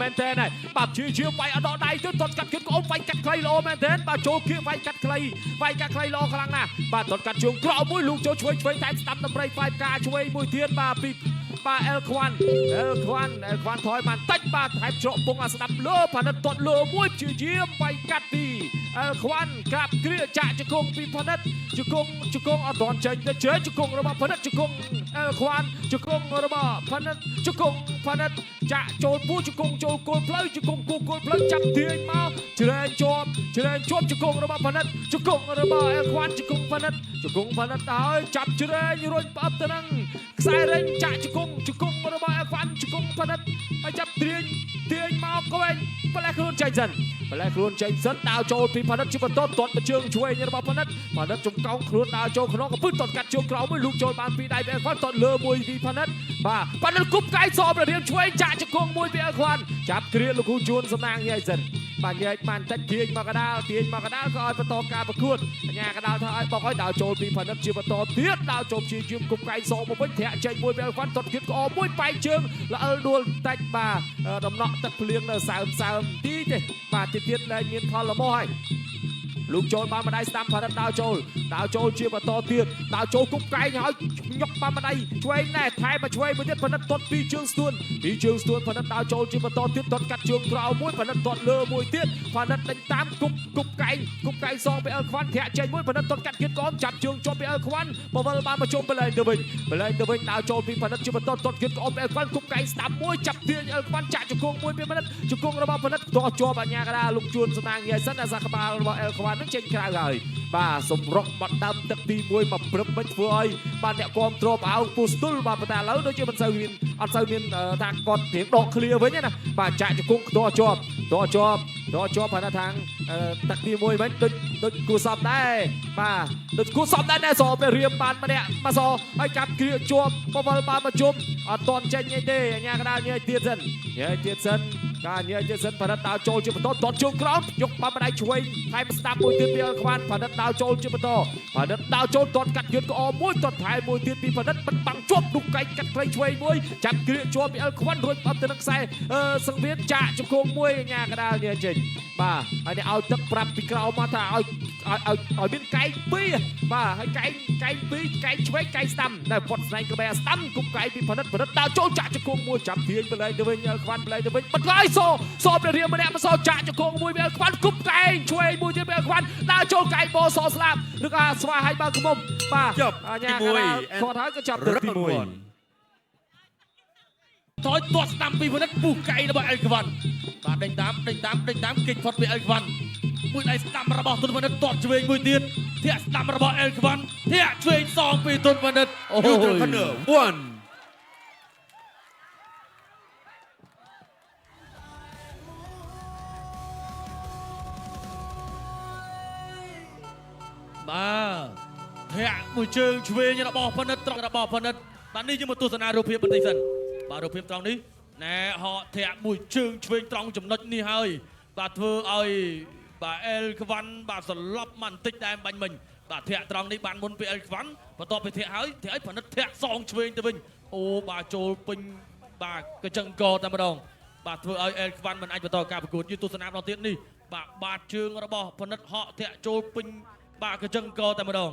មែនទេបាទជាវាយអត់ដល់ដៃទៅទាត់កាត់គិតក្អូនវាយកាត់ខ្លីល្អមែនទេបាទចូលគៀវាយកាត់ខ្លីល្អខ្លាំងណាស់បាទទាត់កាត់ជើងក្រោមមួយលោកចូលឆ្វេងតែស្ដាប់តម្រៃផ្លែផ្កាឆ្វេងមួយទៀតបាទពីបាទអែលខ្វាន់ថយបានតិចបាទថែមច្រកពងអាស្ដាប់លើផានិតទាត់លើមួយជាយាមវាយកាត់ពីអែលខ្វាន់ក្រាបគ្រាចាក់ជង្គង់ពីផានិតជង្គង់អត់ទាន់ចេញទៅជើងជង្គង់របស់ផានិតជង្គង់អែលខ្វាន់ជង្គង់របស់ផានិតជង្គង់ផានិតចាក់ចូលពូជង្គង់ចូលគោលផ្លូវជង្គង់គោលផ្លូវចាប់ទាញមកជ្រែងជាប់ជង្គង់របស់ផានិតជង្គង់របស់អែលខ្វាន់ជង្គង់ផានិតហើយចាប់ជ្រែងរុញផ្អឹបទៅនឹងខ្សែរែងចាក់ជង្គង់របស់អែលខ្វាន់ជង្គង់ផានិតហើយចាប់ទាញមកកវែងផ្លែខ្លួនចេញសិនដើរចូលពីផានិតជាបន្តទាត់មកជើងឆ្វេងរបស់ផានិតចំកោងខ្លួនដើរចូលក្នុងកំពឹសទាត់កាត់ជើងក្រោមមួយលូកចូលបានពីដៃអែលខ្វាន់ទាត់លើមួយពីផានិតបាទផានិតគប់កាយសបរៀបឆ្វេងចាក់ជង្គង់មួយពីអែលខ្វាន់ចាប់គ្រាលោកគ្រូជួនសំណាងញ៉ៃសិនបាទញែកបានតិចទាញមកកដាលក៏ឲ្យបន្តការប្រកួតអញ្ញាកដាលថាឲ្យបោកឲ្យដើរចូលពីផានិតជាបន្តទៀតដើរចូលជាយឹមគប់កាយសមកវិញធាក់ចេញមួយពីអែលខ្វាន់ទាត់គៀតក្អមមួយបែកជើងល្អិលដួលតិចបាទដំណក់ទឹកភ្លៀងនៅសើមទីទេបាទទៀតលែងមានផលល្មោះហើយលោកចូលបានម្ដាយស្ដាំផានិតដើរចូលជាបន្តទៀតដើរចូលគប់កែងហើយញុកបានម្ដាយឆ្វេងណែថែមមកឆ្វេងមួយទៀតផានិតទាត់ពីជើងស្ទួនផានិតដើរចូលជាបន្តទៀតទាត់កាត់ជើងក្រោមមួយផានិតទាត់លើមួយទៀតផានិតដេញតាមគប់កែងសងពីអែលខ្វាន់ធាក់ចេញមួយផានិតទាត់កាត់គៀតក្អមចាប់ជើងជាប់ពីអែលខ្វាន់បវលបានមកជុំបលែងទៅវិញដើរចូលពីផានិតជាបន្តទាត់គៀតក្អមអែលខ្វាន់គប់កែងស្ដាំមួយចាប់ទាញអែលខ្វាន់ចាក់ជង្គង់មួយពីផានិតជង្គង់របស់ផានិតទាត់ជាប់អញ្ញាកដាលោកជួនសំណាងញ៉ៃសិនអាសាក្បាលរបស់អែលខ្វាន់នឹងចេញក្រៅហើយបាទសម្រុកមកដើមទឹកទី1មកព្រឹបមិនធ្វើឲ្យបាទអ្នកគាំទ្រផ្អើលពូស្ទុលបាទប៉ុន្តែឥឡូវដូចជាមិនសូវមានអត់សូវមានថាគាត់រៀងដកឃ្លាវិញណាបាទចាក់ជង្គង់ខ្ទាស់ជាប់ផានិតខាងទឹកទី1វិញដូចគូសពដែរបាទដូចគូសពដែរសពេលរៀមបានម្នាក់មកសហើយចាប់គ្រាជាប់បវលបានមកជុំអត់តន់ចេញទេអញ្ញាកដាលញ៉ៃទៀតសិនការញ៉ៃទៀតសិនផានិតដើរចូលជាបន្តទាត់ជើងក្រោមយកបានម្ដាយឆ្វេងថែមស្ដាប់មួយទៀតពីអែលខ្វាន់ផានិតដើរចូលជាបន្តផានិតដើរចូលទាត់កាត់យន្តក្អមមួយទាត់ថែមមួយទៀតពីផានិតបិទបាំងជាប់ឌុកកែងកាត់ខ្លីឆ្វេងមួយចាប់គ្រាជាប់ពីអែលខ្វាន់រួចអត់ទៅនឹងខ្សែសង្វៀនចាក់ជង្គង់មួយអញ្ញាកដាលញ៉ៃចេញបាទហើយនេះឲ្យទឹកប្រាប់ពីក្រោមមកថាឲ្យមានកែង2បាទហើយកែង2កែងឆ្វេងកែងស្ដាំតែពត់ស្នែងក្បែរស្ដាំគប់កែងពីផានិតដើរចូលចាក់ជង្គង់មួយចាប់ទាញបលែងទៅវិញអែលខ្វាន់បលែងទៅវិញបិទហើយសបរៀមម្នាក់មកសចាក់ជង្គង់មួយពីអែលខ្វាន់គប់កែងឆ្វេងមួយទៀតពីអែលខ្វាន់ដើរចូលកែងបោសស្លាប់ឬក៏ស្វាឲ្យបើក្មុំបាទអញ្ញាកដាលគាត់ហើយក៏ចាប់ទៅទី1ថយទាត់ស្ដាំពីផានិតពុះកែងរបស់អែលខ្វាន់បាទដេញតាមគេចផុតពីអែលខ្វាន់មួយដៃស្ដាំរបស់ទុនផានិតទាត់ឆ្វេងមួយទៀតធាក់ស្ដាំរបស់អែលខ្វាន់ធាក់ឆ្វេងសងពីទុនផានិតអូយ បាទធាក់មួយជើងឆ្វេងរបស់ផានិតត្រង់របស់ផានិតបាទនេះយើងមកទស្សនារូបភាពបន្តិចសិនបាទរូបភាពត្រង់នេះណែហកធាក់មួយជើងឆ្វេងត្រង់ចំណុចនេះហើយបាទធ្វើឲ្យបាទអែលខ្វាន់បាទសន្លប់មកបន្តិចដែរបាញ់មិញបាទធាក់ត្រង់នេះបានមុនពីអែលខ្វាន់បន្ទាប់ពីធាក់ហើយផានិតធាក់សងឆ្វេងទៅវិញអូបាទចូលពេញបាទកញ្ចឹងកតែម្ដងបាទធ្វើឲ្យអែលខ្វាន់មិនអាចបន្តការប្រកួតយើងទស្សនាម្ដងទៀតនេះបាទបាតជើងរបស់ផានិតហកធាក់ចូលពេញបាទកញ្ចឹងកតែម្ដង